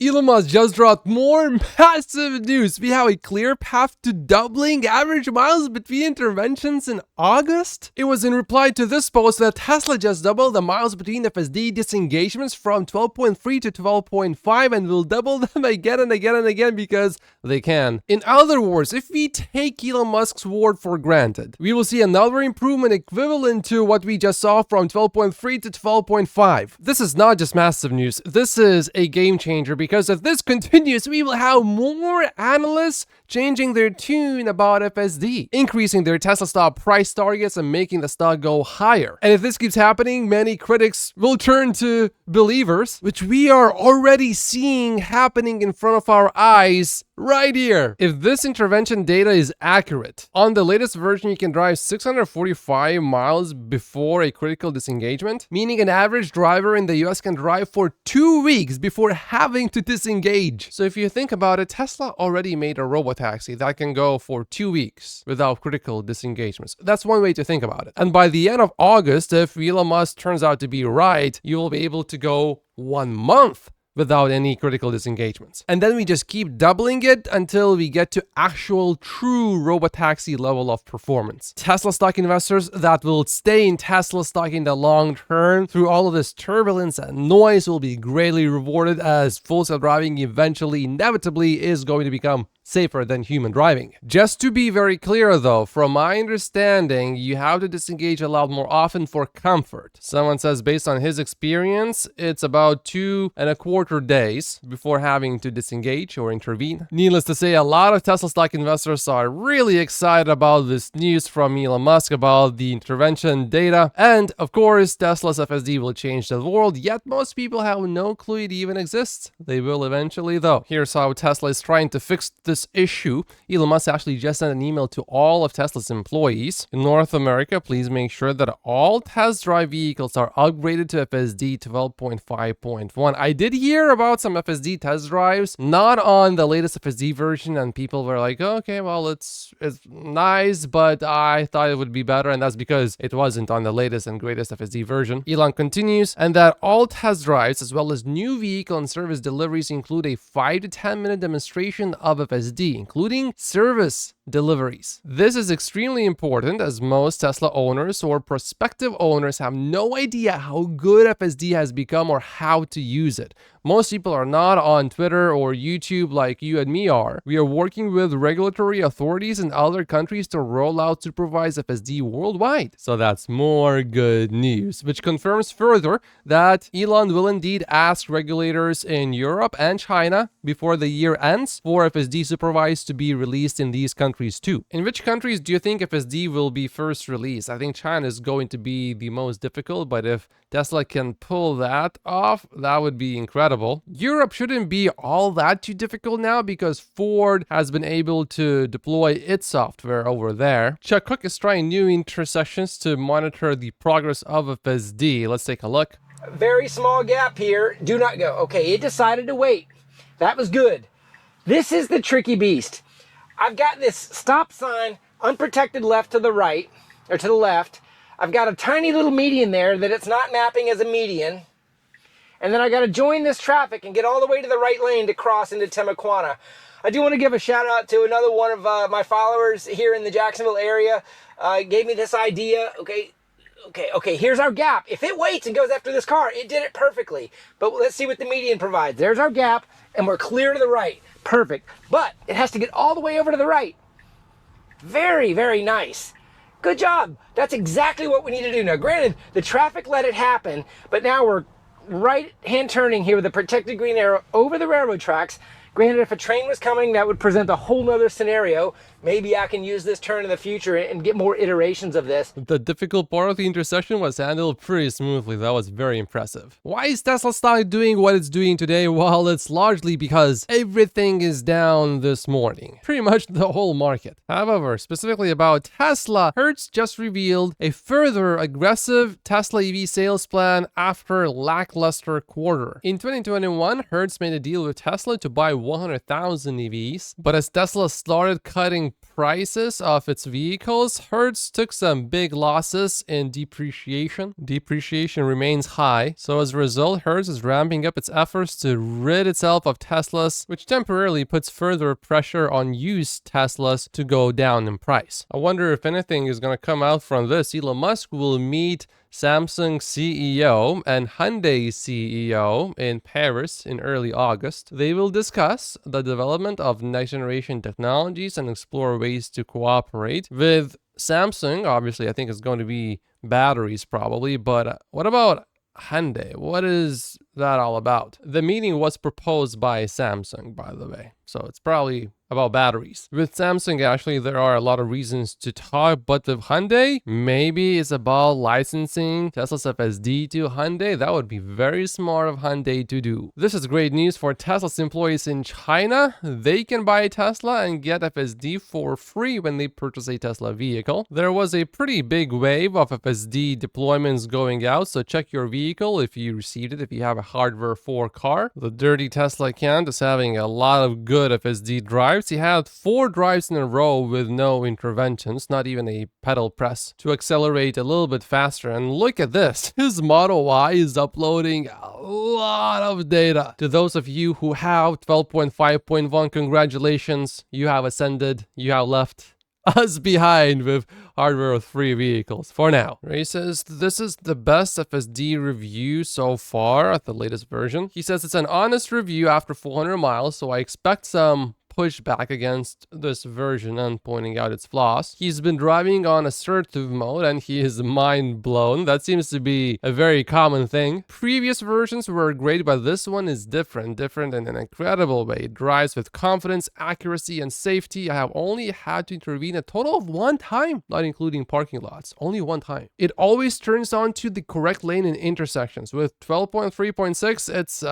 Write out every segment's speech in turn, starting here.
Elon Musk just dropped more massive news. We have a clear path to doubling average miles between interventions in August. It was in reply to this post that Tesla just doubled the miles between FSD disengagements from 12.3 to 12.5 and will double them again and again and again because they can. In other words, if we take Elon Musk's word for granted, we will see another improvement equivalent to what we just saw from 12.3 to 12.5. This is not just massive news. This is a game changer because if this continues, we will have more analysts changing their tune about FSD, increasing their Tesla stock price targets and making the stock go higher. And if this keeps happening, many critics will turn to believers, which we are already seeing happening in front of our eyes right here. If this intervention data is accurate, on the latest version you can drive 645 miles before a critical disengagement, meaning an average driver in the US can drive for 2 weeks before having to disengage. So if you think about it, Tesla already made a Robotaxi that can go for 2 weeks without critical disengagements. That's one way to think about it. And by the end of August, if Elon Musk turns out to be right, you will be able to go 1 month without any critical disengagements. And then we just keep doubling it until we get to actual true Robotaxi level of performance. Tesla stock investors that will stay in Tesla stock in the long term through all of this turbulence and noise will be greatly rewarded as full self-driving eventually, inevitably, is going to become safer than human driving. Just to be very clear though, from my understanding, you have to disengage a lot more often for comfort. Someone says based on his experience, it's about 2.25 days before having to disengage or intervene. Needless to say, a lot of Tesla stock investors are really excited about this news from Elon Musk about the intervention data. And of course, Tesla's FSD will change the world, yet most people have no clue it even exists. They will eventually though. Here's how Tesla is trying to fix this issue. Elon Musk actually just sent an email to all of Tesla's employees. In North America, please make sure that all test drive vehicles are upgraded to FSD 12.5.1. I did hear about some FSD test drives, not on the latest FSD version, and people were like, oh, okay, well, it's nice, but I thought it would be better, and that's because it wasn't on the latest and greatest FSD version. Elon continues, and that all test drives, as well as new vehicle and service deliveries, include a 5 to 10 minute demonstration of FSD, including service deliveries. This is extremely important as most Tesla owners or prospective owners have no idea how good FSD has become or how to use it. Most people are not on Twitter or YouTube like you and me are. We are working with regulatory authorities in other countries to roll out supervised FSD worldwide. So that's more good news, which confirms further that Elon will indeed ask regulators in Europe and China before the year ends for FSD supervised to be released in these countries too. In which countries do you think FSD will be first released? I think China is going to be the most difficult, but if Tesla can pull that off, that would be incredible. Europe shouldn't be all that too difficult now because Ford has been able to deploy its software over there. Chuck Cook is trying new intersections to monitor the progress of FSD. Let's take a look. Very small gap here. Do not go. Okay, it decided to wait. That was good. This is the tricky beast. I've got this stop sign, unprotected left to the right, or to the left. I've got a tiny little median there that it's not mapping as a median. And then I got to join this traffic and get all the way to the right lane to cross into Timuquana. I do want to give a shout out to another one of my followers here in the Jacksonville area. Gave me this idea. Okay, here's our gap. If it waits and goes after this car, it did it perfectly. But let's see what the median provides. There's our gap, and we're clear to the right. Perfect. But it has to get all the way over to the right. Very, very nice. Good job. That's exactly what we need to do. Now, granted, the traffic let it happen, but now we're right-hand turning here with a protected green arrow over the railroad tracks. Granted, if a train was coming, that would present a whole nother scenario. Maybe I can use this turn in the future and get more iterations of this. The difficult part of the intersection was handled pretty smoothly. That was very impressive. Why is Tesla stock doing what it's doing today? Well, it's largely because everything is down this morning. Pretty much the whole market. However, specifically about Tesla, Hertz just revealed a further aggressive Tesla EV sales plan after lackluster quarter. In 2021, Hertz made a deal with Tesla to buy 100,000 EVs, but as Tesla started cutting prices of its vehicles, Hertz took some big losses in depreciation. Depreciation remains high, so as a result, Hertz is ramping up its efforts to rid itself of Teslas, which temporarily puts further pressure on used Teslas to go down in price. I wonder if anything is going to come out from this. Elon Musk will meet Samsung CEO and Hyundai CEO in Paris in early August. They will discuss the development of next generation technologies and explore ways to cooperate. With Samsung, obviously, I think it's going to be batteries probably, but what about Hyundai? What is that all about? The meeting was proposed by Samsung, by the way, so it's probably about batteries. With Samsung, actually, there are a lot of reasons to talk, but with Hyundai, maybe it's about licensing Tesla's FSD to Hyundai. That would be very smart of Hyundai to do. This is great news for Tesla's employees in China. They can buy a Tesla and get FSD for free when they purchase a Tesla vehicle. There was a pretty big wave of FSD deployments going out, so check your vehicle if you received it, if you have a hardware 4 car. The dirty Tesla account is having a lot of good FSD drives. He had 4 drives in a row with no interventions, not even a pedal press, to accelerate a little bit faster. And look at this. His Model Y is uploading a lot of data. To those of you who have 12.5.1, congratulations. You have ascended. You have left us behind with hardware with 3 vehicles for now. Ray says this is the best FSD review so far at the latest version. He says it's an honest review after 400 miles, so I expect some pushback against this version and pointing out its flaws. He's been driving on assertive mode and he is mind blown. That seems to be a very common thing. Previous versions were great, but this one is different in an incredible way. It drives with confidence, accuracy, and safety. I have only had to intervene a total of 1 time, not including parking lots, only 1 time. It always turns on to the correct lane in intersections. With 12.3.6, it's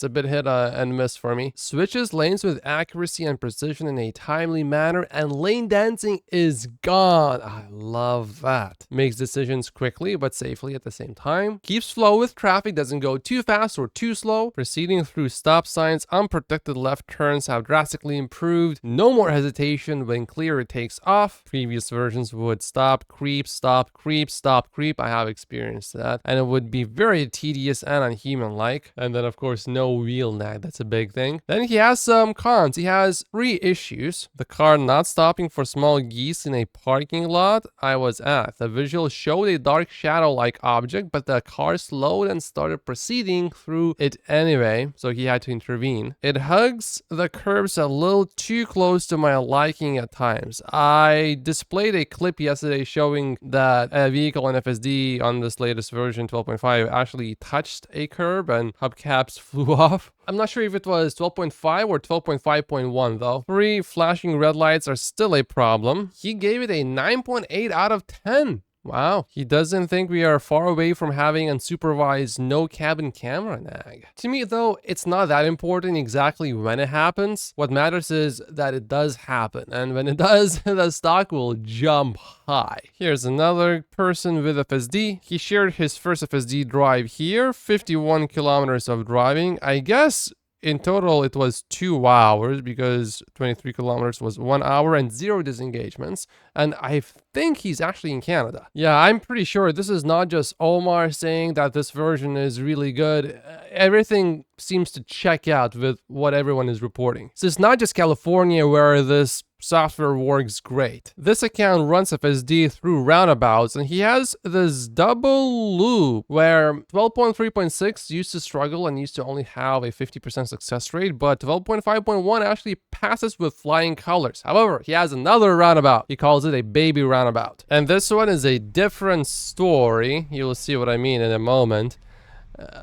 a bit hit and miss for me. Switches lanes with accuracy and precision in a timely manner, and lane dancing is gone. I love that. Makes decisions quickly but safely at the same time. Keeps flow with traffic, doesn't go too fast or too slow. Proceeding through stop signs, unprotected left turns have drastically improved. No more hesitation when clear, it takes off. Previous versions would stop, creep, stop, creep, stop, creep. I have experienced that, and it would be very tedious and unhuman-like. And then of course no wheel nag, that's a big thing. Then he has some cons. He has 3 issues. The car not stopping for small geese in a parking lot I was at. The visual showed a dark shadow-like object, but the car slowed and started proceeding through it anyway, so he had to intervene. It hugs the curbs a little too close to my liking at times. I displayed a clip yesterday showing that a vehicle in FSD on this latest version 12.5 actually touched a curb and hubcaps flew off. I'm not sure if it was 12.5 or 12.5.1 though. 3 flashing red lights are still a problem. He gave it a 9.8 out of 10. Wow, he doesn't think we are far away from having unsupervised no cabin camera nag. To me though, it's not that important exactly when it happens. What matters is that it does happen, and when it does, the stock will jump high. Here's another person with FSD. He shared his first FSD drive here, 51 kilometers of driving. I guess in total, it was 2 hours because 23 kilometers was 1 hour and 0 disengagements. And I think he's actually in Canada. Yeah, I'm pretty sure this is not just Omar saying that this version is really good. Everything seems to check out with what everyone is reporting. So it's not just California where this software works great. This account runs FSD through roundabouts, and he has this double loop where 12.3.6 used to struggle and used to only have a 50% success rate, but 12.5.1 actually passes with flying colors. However, he has another roundabout. He calls it a baby roundabout. And this one is a different story. You will see what I mean in a moment.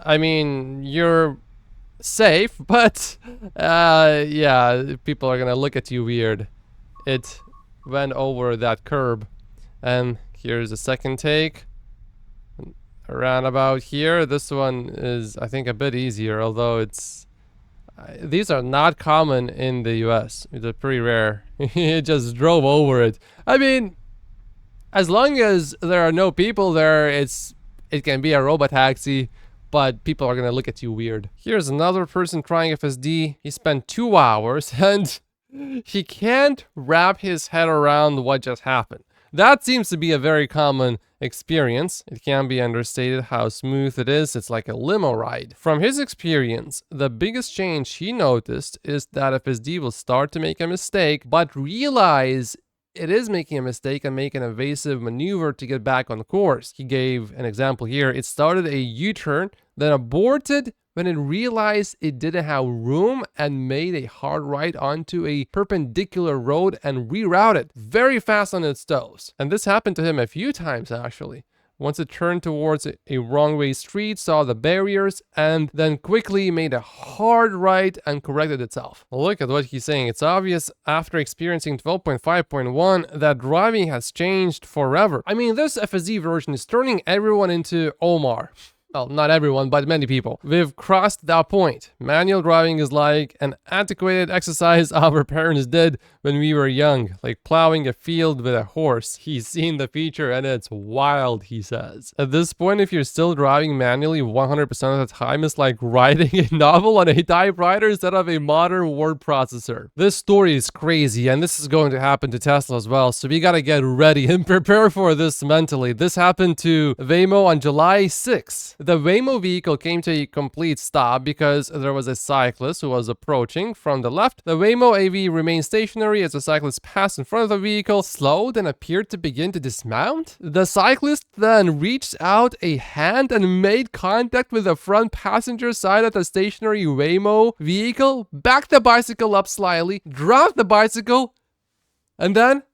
I mean, you're safe, but yeah, people are gonna look at you weird. It went over that curb. And here's a second take. Around about here. This one is, I think, a bit easier, although it's... these are not common in the US. They're pretty rare. It just drove over it. I mean, as long as there are no people there, it can be a Robotaxi, but people are gonna look at you weird. Here's another person trying FSD. He spent 2 hours and He can't wrap his head around what just happened. That seems to be a very common experience. It can be understated how smooth it is. It's like a limo ride. From his experience, the biggest change he noticed is that FSD will start to make a mistake, but realize it is making a mistake and make an evasive maneuver to get back on course. He gave an example here. It started a U-turn, then aborted when it realized it didn't have room and made a hard right onto a perpendicular road and rerouted very fast on its toes. And this happened to him a few times actually. Once it turned towards a wrong-way street, saw the barriers, and then quickly made a hard right and corrected itself. Look at what he's saying. It's obvious after experiencing 12.5.1 that driving has changed forever. I mean, this FSD version is turning everyone into Omar. Well, not everyone, but many people. We've crossed that point. Manual driving is like an antiquated exercise our parents did when we were young, like plowing a field with a horse. He's seen the feature and it's wild, he says. At this point, if you're still driving manually 100% of the time, it's like writing a novel on a typewriter instead of a modern word processor. This story is crazy, and this is going to happen to Tesla as well, so we gotta get ready and prepare for this mentally. This happened to Waymo on July 6th. The Waymo vehicle came to a complete stop because there was a cyclist who was approaching from the left. The Waymo AV remained stationary as the cyclist passed in front of the vehicle, slowed, and appeared to begin to dismount. The cyclist then reached out a hand and made contact with the front passenger side of the stationary Waymo vehicle, backed the bicycle up slightly, dropped the bicycle, and then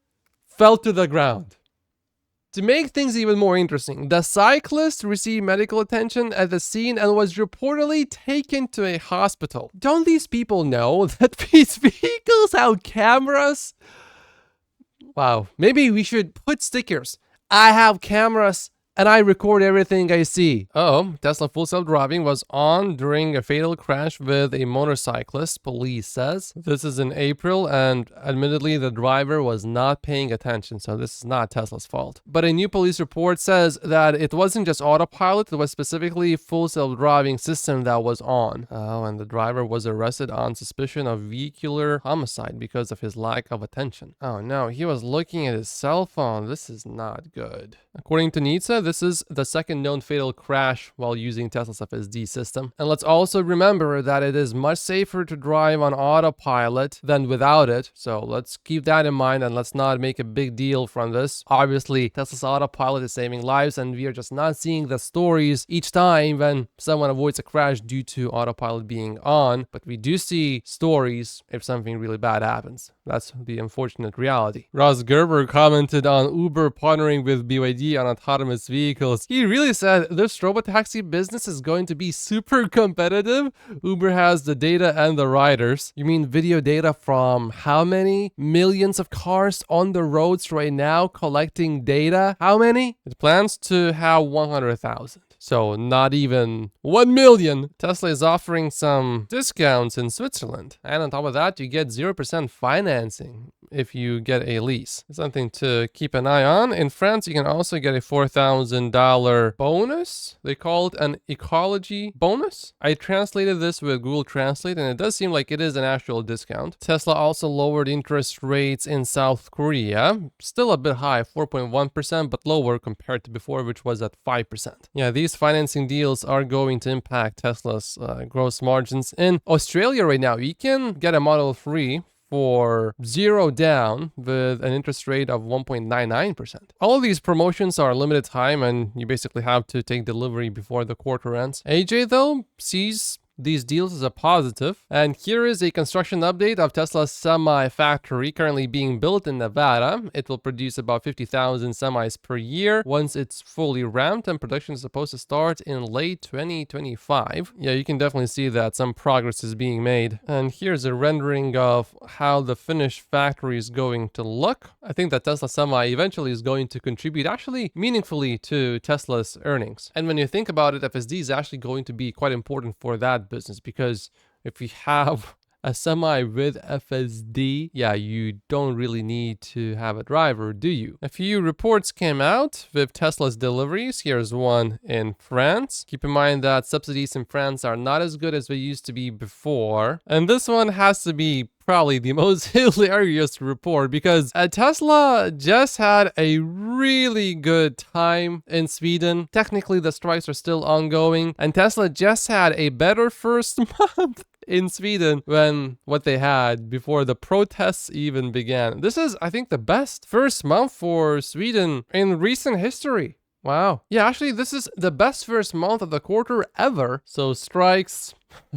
fell to the ground. To make things even more interesting, the cyclist received medical attention at the scene and was reportedly taken to a hospital. Don't these people know that these vehicles have cameras? Wow, maybe we should put stickers. I have cameras and I record everything I see. Tesla full self-driving was on during a fatal crash with a motorcyclist, police says. This is in April, and admittedly the driver was not paying attention, so this is not Tesla's fault. But a new police report says that it wasn't just autopilot, it was specifically full self-driving system that was on. And the driver was arrested on suspicion of vehicular homicide because of his lack of attention. Oh no, he was looking at his cell phone. This is not good. According to Nitsa, this is the second known fatal crash while using Tesla's FSD system. And let's also remember that it is much safer to drive on autopilot than without it. So let's keep that in mind and let's not make a big deal from this. Obviously, Tesla's autopilot is saving lives and we are just not seeing the stories each time when someone avoids a crash due to autopilot being on. But we do see stories if something really bad happens. That's the unfortunate reality. Ross Gerber commented on Uber partnering with BYD on autonomous vehicles. He really said this robotaxi business is going to be super competitive. Uber has the data and the riders. You mean video data from how many millions of cars on the roads right now collecting data? How many? It plans to have 100,000. So not even 1 million. Tesla is offering some discounts in Switzerland. And on top of that, you get 0% financing if you get a lease. It's something to keep an eye on. In France, you can also get a $4,000 bonus. They call it an ecology bonus. I translated this with Google Translate and it does seem like it is an actual discount. Tesla also lowered interest rates in South Korea. Still a bit high, 4.1%, but lower compared to before, which was at 5%. Yeah, these financing deals are going to impact Tesla's gross margins. In Australia right now, you can get a Model 3 for 0 down with an interest rate of 1.99%. All of these promotions are limited time and you basically have to take delivery before the quarter ends. AJ though sees these deals as a positive. And here is a construction update of Tesla's semi factory currently being built in Nevada. It will produce about 50,000 semis per year once it's fully ramped, and production is supposed to start in late 2025. Yeah, you can definitely see that some progress is being made. And here's a rendering of how the finished factory is going to look. I think that Tesla Semi eventually is going to contribute actually meaningfully to Tesla's earnings. And when you think about it, FSD is actually going to be quite important for that business, because if you have a semi with FSD, yeah, you don't really need to have a driver, do you? A few reports came out with Tesla's deliveries. Here's one in France. Keep in mind that subsidies in France are not as good as they used to be before. And this one has to be probably the most hilarious report because Tesla just had a really good time in Sweden. Technically, the strikes are still ongoing, and Tesla just had a better first month in Sweden than what they had before the protests even began. This is, I think, the best first month for Sweden in recent history. Wow. Yeah, actually, this is the best first month of the quarter ever. So strikes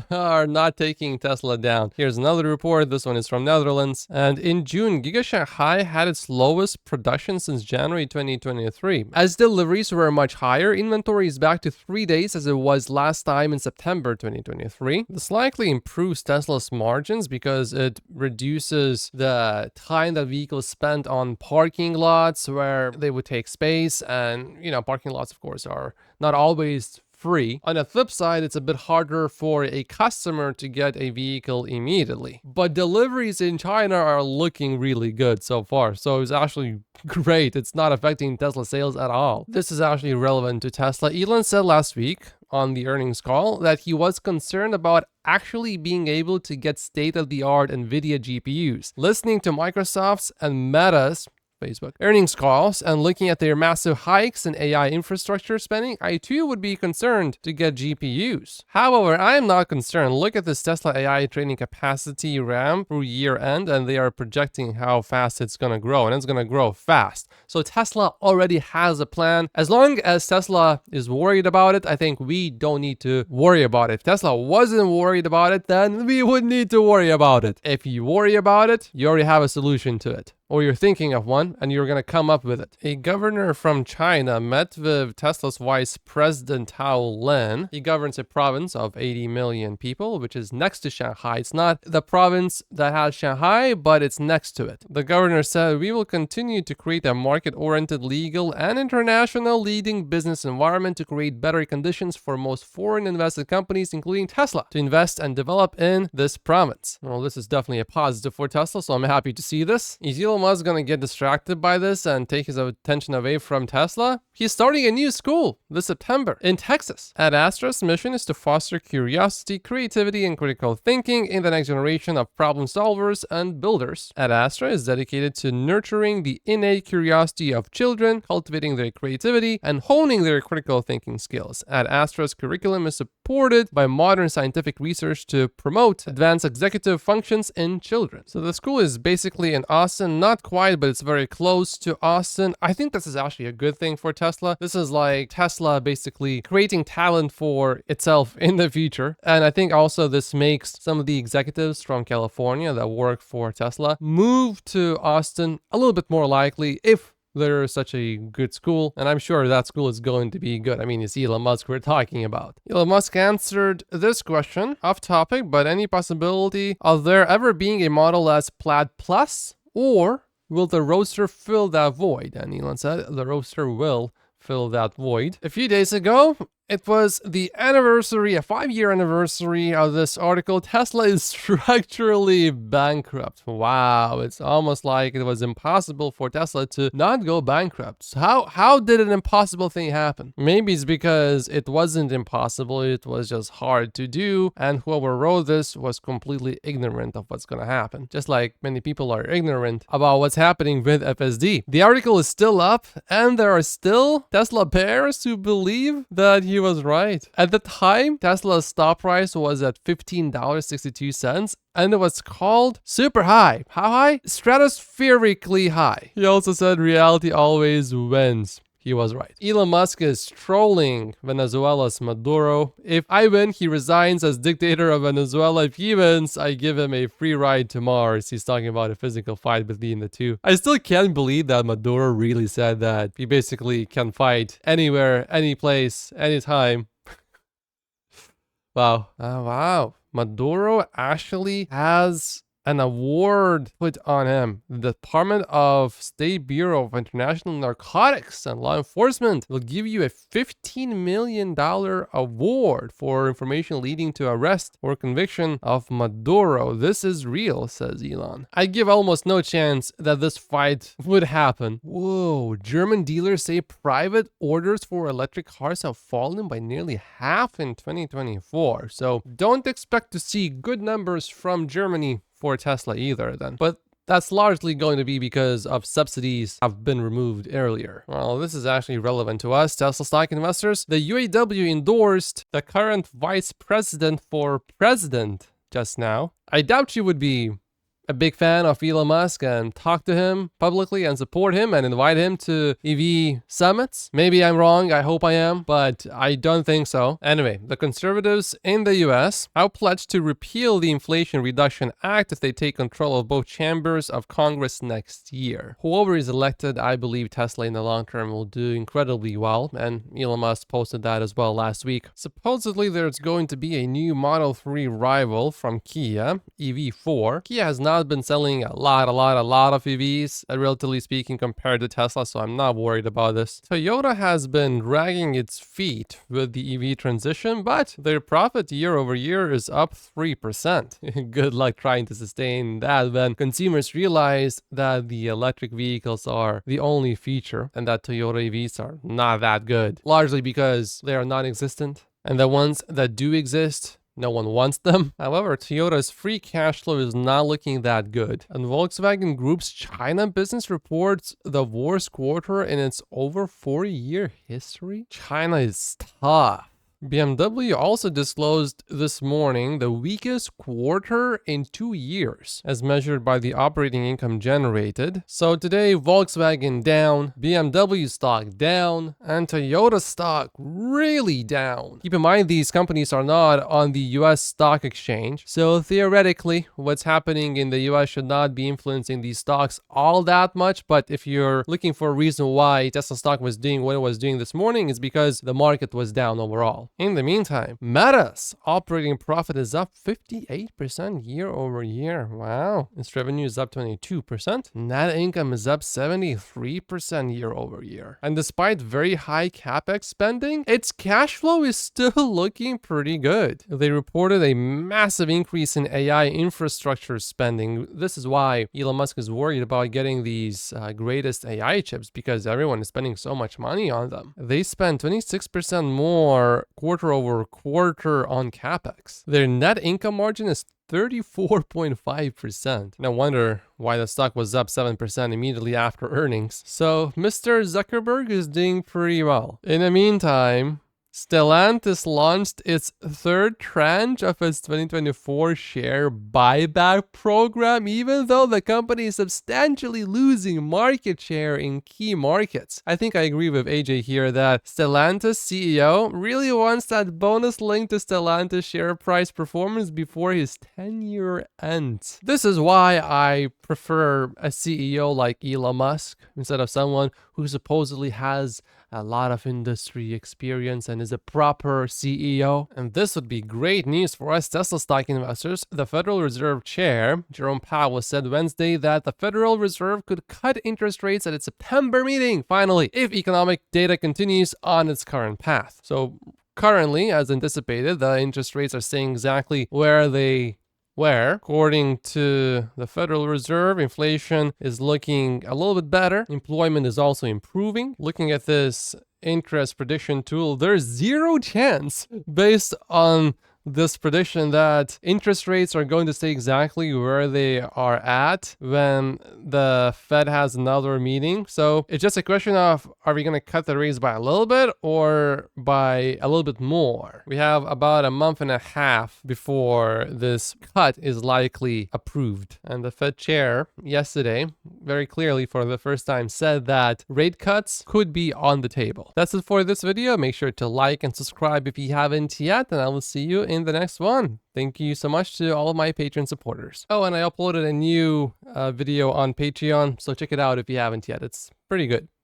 are not taking Tesla down. Here's another report. This one is from Netherlands. And in June, Giga Shanghai had its lowest production since January 2023. As deliveries were much higher, inventory is back to 3 days as it was last time in September 2023. This likely improves Tesla's margins because it reduces the time that vehicles spent on parking lots where they would take space. And, parking lots, of course, are not always free. On the flip side, it's a bit harder for a customer to get a vehicle immediately. But deliveries in China are looking really good so far. So it's actually great. It's not affecting Tesla sales at all. This is actually relevant to Tesla. Elon said last week on the earnings call that he was concerned about actually being able to get state-of-the-art NVIDIA GPUs. Listening to Microsoft's and Meta's Facebook earnings calls and looking at their massive hikes in AI infrastructure spending, I too would be concerned to get GPUs. However, I am not concerned. Look at this Tesla AI training capacity RAM through year end, and they are projecting how fast it's going to grow, and it's going to grow fast. So Tesla already has a plan. As long as Tesla is worried about it, I think we don't need to worry about it. If Tesla wasn't worried about it, then we would need to worry about it. If you worry about it, you already have a solution to it. Or you're thinking of one, and you're going to come up with it. A governor from China met with Tesla's vice president Tao Lin. He governs a province of 80 million people, which is next to Shanghai. It's not the province that has Shanghai, but it's next to it. The governor said, "We will continue to create a market-oriented, legal, and international leading business environment to create better conditions for most foreign invested companies, including Tesla, to invest and develop in this province." Well, this is definitely a positive for Tesla, so I'm happy to see this. Elon Musk going to get distracted by this and take his attention away from Tesla? He's starting a new school this September in Texas. At Astra's mission is to foster curiosity, creativity, and critical thinking in the next generation of problem solvers and builders. At Astra is dedicated to nurturing the innate curiosity of children, cultivating their creativity, and honing their critical thinking skills. At Astra's curriculum is supported by modern scientific research to promote advanced executive functions in children. So the school is basically in Austin, not quite, but it's very close to Austin. I think this is actually a good thing for Tesla. This is like Tesla basically creating talent for itself in the future. And I think also this makes some of the executives from California that work for Tesla move to Austin a little bit more likely if there's such a good school, and I'm sure that school is going to be good. I mean, it's Elon Musk we're talking about. Elon Musk answered this question, off topic, but any possibility of there ever being a Model S Plaid Plus, or will the Roadster fill that void? And Elon said the Roadster will fill that void. A few days ago, it was the anniversary, a 5-year anniversary of this article. Tesla is structurally bankrupt. Wow, it's almost like it was impossible for Tesla to not go bankrupt. So how did an impossible thing happen? Maybe it's because it wasn't impossible, it was just hard to do, and whoever wrote this was completely ignorant of what's gonna happen. Just like many people are ignorant about what's happening with FSD. The article is still up, and there are still Tesla bears who believe that he was right. At the time, Tesla's stock price was at $15.62, and it was called super high. How high? Stratospherically high. He also said reality always wins. He was right. Elon Musk is trolling Venezuela's Maduro. If I win, he resigns as dictator of Venezuela. If he wins, I give him a free ride to Mars. He's talking about a physical fight between the two. I still can't believe that Maduro really said that. He basically can fight anywhere, any place, anytime. Wow. Wow. Maduro actually has an award put on him. The Department of State Bureau of International Narcotics and Law Enforcement will give you a $15 million award for information leading to arrest or conviction of Maduro. This is real, says Elon. I give almost no chance that this fight would happen. Whoa, German dealers say private orders for electric cars have fallen by nearly half in 2024. So don't expect to see good numbers from Germany for Tesla either then. But that's largely going to be because of subsidies have been removed earlier. Well, this is actually relevant to us, Tesla stock investors. The UAW endorsed the current vice president for president just now. I doubt you would be a big fan of Elon Musk and talk to him publicly and support him and invite him to EV summits. Maybe I'm wrong, I hope I am, but I don't think so. Anyway, the conservatives in the US have pledged to repeal the Inflation Reduction Act if they take control of both chambers of Congress next year. Whoever is elected, I believe Tesla in the long term will do incredibly well, and Elon Musk posted that as well last week. Supposedly there's going to be a new Model 3 rival from Kia, EV4. Kia has not been selling a lot of EVs, relatively speaking, compared to Tesla, so I'm not worried about this. Toyota has been dragging its feet with the EV transition, but their profit year over year is up 3%. Good luck trying to sustain that when consumers realize that the electric vehicles are the only feature and that Toyota EVs are not that good, largely because they are non-existent, and the ones that do exist, no one wants them. However, Toyota's free cash flow is not looking that good. And Volkswagen Group's China business reports the worst quarter in its over 40-year history. China is tough. BMW also disclosed this morning the weakest quarter in 2 years, as measured by the operating income generated. So today, Volkswagen down, BMW stock down, and Toyota stock really down. Keep in mind, these companies are not on the US stock exchange, so theoretically, what's happening in the US should not be influencing these stocks all that much. But if you're looking for a reason why Tesla stock was doing what it was doing this morning, it's because the market was down overall. In the meantime, Meta's operating profit is up 58% year over year. Wow. Its revenue is up 22%. Net income is up 73% year over year. And despite very high capex spending, its cash flow is still looking pretty good. They reported a massive increase in AI infrastructure spending. This is why Elon Musk is worried about getting these greatest AI chips, because everyone is spending so much money on them. They spend 26% more quarter over quarter on capex. Their net income margin is 34.5%. No wonder why the stock was up 7% immediately after earnings. So Mr. Zuckerberg is doing pretty well. In the meantime, Stellantis launched its third tranche of its 2024 share buyback program, even though the company is substantially losing market share in key markets. I think I agree with AJ here that Stellantis CEO really wants that bonus linked to Stellantis share price performance before his 10-year ends. This is why I prefer a CEO like Elon Musk instead of someone who supposedly has a lot of industry experience and is a proper CEO. And this would be great news for us Tesla stock investors. The Federal Reserve Chair, Jerome Powell, said Wednesday that the Federal Reserve could cut interest rates at its September meeting, finally, if economic data continues on its current path. So currently, as anticipated, the interest rates are staying exactly where they where, according to the Federal Reserve, inflation is looking a little bit better. Employment is also improving. Looking at this interest prediction tool, there's zero chance based on this prediction that interest rates are going to stay exactly where they are at when the Fed has another meeting. So it's just a question of, are we going to cut the rates by a little bit or by a little bit more? We have about a month and a half before this cut is likely approved. And the Fed chair yesterday very clearly for the first time said that rate cuts could be on the table. That's it for this video. Make sure to like and subscribe if you haven't yet, and I will see you in the next one. Thank you so much to all of my Patreon supporters. Oh, and I uploaded a new video on Patreon, so check it out if you haven't yet. It's pretty good.